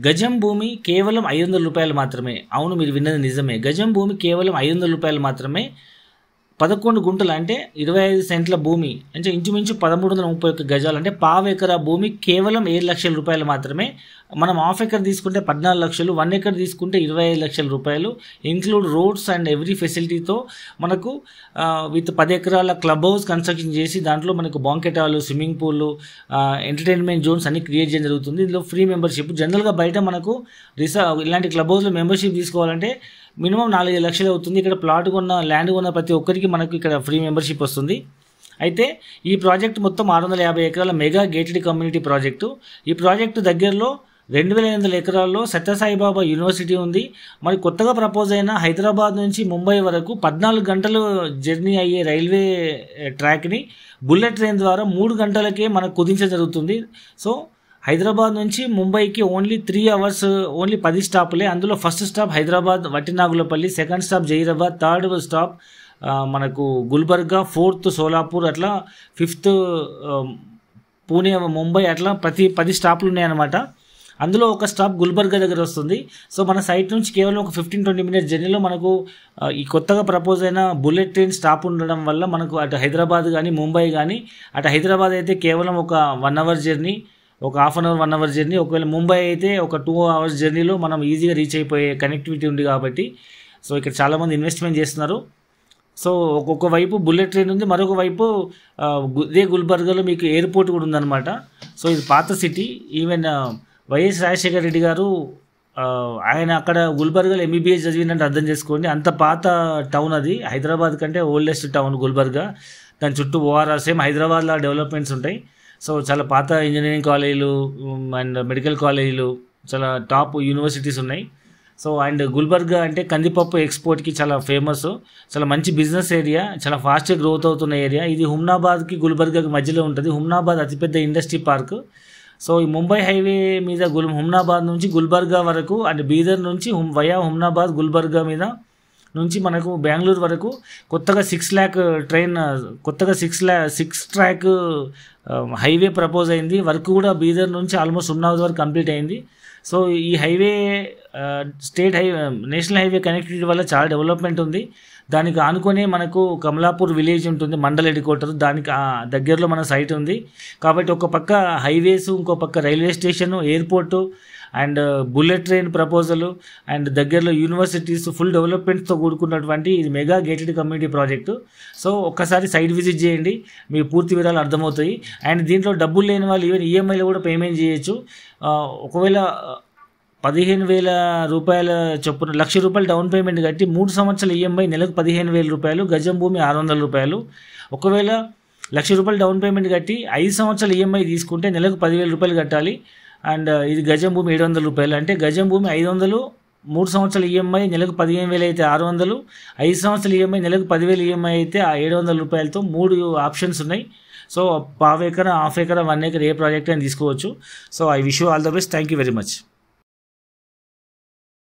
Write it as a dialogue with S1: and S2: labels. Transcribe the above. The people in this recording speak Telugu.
S1: గజం భూమి కేవలం 500 రూపాయలు మాత్రమే. అవును, మీరు విన్నది నిజమే. గజం భూమి కేవలం 500 రూపాయలు మాత్రమే. 11 గుంటలు అంటే 25 సెంట్ల భూమి అంటే ఇంచుమించు 1331 గజాలు అంటే పావు ఎకరా భూమి కేవలం 7 లక్షల రూపాయలు మాత్రమే. మనం హాఫ్ ఎకర్ తీసుకుంటే 14 లక్షలు, 1 ఎకర్ తీసుకుంటే 25 లక్షల రూపాయలు, ఇంక్లూడ్ రోడ్స్ అండ్ ఎవ్రీ ఫెసిలిటీతో మనకు విత్ 10 ఎకరాల క్లబ్ హౌస్ కన్స్ట్రక్షన్ చేసి దాంట్లో మనకు banquet hall, swimming pool, entertainment Jones అన్ని క్రియేట్ చేయడం జరుగుతుంది. ఇందులో ఫ్రీ మెంబర్షిప్. జనరల్గా బయట మనకు ఇలాంటి క్లబ్ హౌస్లో మెంబర్షిప్ తీసుకోవాలంటే మినిమం 4-5 లక్షలు అవుతుంది. ఇక్కడ ప్లాట్ కొన్న, ల్యాండ్ కొన్న ప్రతి ఒక్కరికి మనకు ఇక్కడ ఫ్రీ మెంబర్షిప్ వస్తుంది. అయితే ఈ ప్రాజెక్ట్ మొత్తం 650 ఎకరాల మెగా గేటెడ్ కమ్యూనిటీ ప్రాజెక్టు. ఈ ప్రాజెక్టు దగ్గరలో 2800 ఎకరాల్లో సత్యసాయిబాబా యూనివర్సిటీ ఉంది. మరి కొత్తగా ప్రపోజ్ అయిన హైదరాబాద్ నుంచి ముంబై వరకు 14 గంటలు జర్నీ అయ్యే రైల్వే ట్రాక్ని బుల్లెట్ ట్రైన్ ద్వారా 3 గంటలకే మనకు కుదించడం జరుగుతుంది. సో హైదరాబాద్ నుంచి ముంబైకి ఓన్లీ 3 అవర్స్, ఓన్లీ 10 స్టాపులే. అందులో first stop Hyderabad Vattinagulapally, second stop Zaheerabad, third stop మనకు గుల్బర్గా, 4th సోలాపూర్, అట్లా 5th పూణే, ముంబై, అట్లా ప్రతి 10 స్టాప్లు ఉన్నాయన్నమాట. అందులో ఒక స్టాప్ గుల్బర్గా దగ్గర వస్తుంది. సో మన సైట్ నుంచి కేవలం ఒక 15-20 మినిట్స్ జర్నీలో మనకు ఈ కొత్తగా ప్రపోజ్ అయిన బుల్లెట్ ట్రైన్ స్టాప్ ఉండడం వల్ల మనకు అటు హైదరాబాద్ కానీ ముంబై కానీ, అటు హైదరాబాద్ అయితే కేవలం ఒక 1 అవర్ జర్నీ, ఒక half an hour 1 hour journey, ఒకవేళ ముంబై అయితే ఒక 2 అవర్స్ జర్నీలో మనం ఈజీగా రీచ్ అయిపోయే కనెక్టివిటీ ఉంది కాబట్టి సో ఇక్కడ చాలామంది ఇన్వెస్ట్మెంట్ చేస్తున్నారు. సో ఒక్కొక్క వైపు బుల్లెట్ ట్రైన్ ఉంది, మరొక వైపు ఇదే గుల్బర్గాలో మీకు ఎయిర్పోర్ట్ కూడా ఉందన్నమాట. సో ఇది పాత city. Even YS Rajasekhara Reddy గారు ఆయన అక్కడ గుల్బర్గాలో ఎంబీబీఎస్ చదివినట్టు అర్థం చేసుకోండి. అంత పాత టౌన్ అది. హైదరాబాద్ కంటే ఓల్డెస్ట్ టౌన్ గుల్బర్గా. దాని చుట్టూ ఓఆర్ఆర్, సేమ్ హైదరాబాద్లో డెవలప్మెంట్స్ ఉంటాయి. సో చాలా పాత ఇంజనీరింగ్ కాలేజీలు అండ్ మెడికల్ కాలేజీలు, చాలా టాప్ యూనివర్సిటీస్ ఉన్నాయి. సో అండ్ గుల్బర్గా అంటే కందిపప్పు ఎక్స్పోర్ట్కి చాలా ఫేమస్. చాలా మంచి బిజినెస్ ఏరియా, చాలా ఫాస్ట్గా గ్రోత్ అవుతున్న ఏరియా ఇది. హుమ్నాబాద్కి గుల్బర్గాకి మధ్యలో ఉంటుంది. హుమ్నాబాద్ అతిపెద్ద ఇండస్ట్రీ పార్క్. సో ఈ ముంబై హైవే మీద హుమ్నాబాద్ నుంచి గుల్బర్గా వరకు అండ్ బీదర్ నుంచి వయా హుమ్నాబాద్ గుల్బర్గా మీద నుంచి మనకు బెంగళూరు వరకు కొత్తగా 6 lakh ట్రైన్, కొత్తగా 6 track హైవే ప్రపోజ్ అయింది. వర్క్ కూడా బీదర్ నుంచి ఆల్మోస్ట్ హుమ్నాబాద్ వరకు కంప్లీట్ అయింది. సో ఈ highway state highway, national highway connectivity వల్ల చాలా డెవలప్మెంట్ ఉంది. దానికి ఆనుకునే మనకు కమలాపూర్ విలేజ్ ఉంటుంది, మండల్ హెడ్ క్వార్టర్. దానికి దగ్గరలో మన సైట్ ఉంది. కాబట్టి ఒక పక్క హైవేస్, ఇంకో పక్క railway station, airport and bullet train proposal and దగ్గరలో యూనివర్సిటీస్, ఫుల్ డెవలప్మెంట్స్తో కూడుకున్నటువంటి ఇది mega gated community project. So ఒక్కసారి సైట్ విజిట్ చేయండి, మీకు పూర్తి వివరాలు అర్థమవుతాయి. అండ్ దీంట్లో డబ్బులు లేని వాళ్ళు ఈవెన్ ఈఎంఐలో కూడా పేమెంట్ చేయొచ్చు. ఒకవేళ 15,000 రూపాయల చొప్పున 1,00,000 రూపాయలు డౌన్ పేమెంట్ కట్టి 3 సంవత్సరాల ఈఎంఐ నెలకు 15,000 రూపాయలు, గజం భూమి 600 రూపాయలు. ఒకవేళ 1,00,000 రూపాయలు డౌన్ పేమెంట్ కట్టి 5 సంవత్సరాల ఈఎంఐ తీసుకుంటే నెలకు 10,000 రూపాయలు కట్టాలి. అండ్ ఇది గజం భూమి 700 రూపాయలు. అంటే గజం భూమి 500, 3 సంవత్సరాల ఈఎంఐ నెలకు 15,000 అయితే 600, 5 సంవత్సరాల ఈఎంఐ నెలకు 10,000 ఈఎంఐ అయితే 700 రూపాయలతో 3 ఆప్షన్స్ ఉన్నాయి. సో పావు ఎకరా, హాఫ్ ఎకరా, 1 acre ఏ ప్రాజెక్ట్ అయినా తీసుకోవచ్చు. So I wish you all the best. Thank you very much.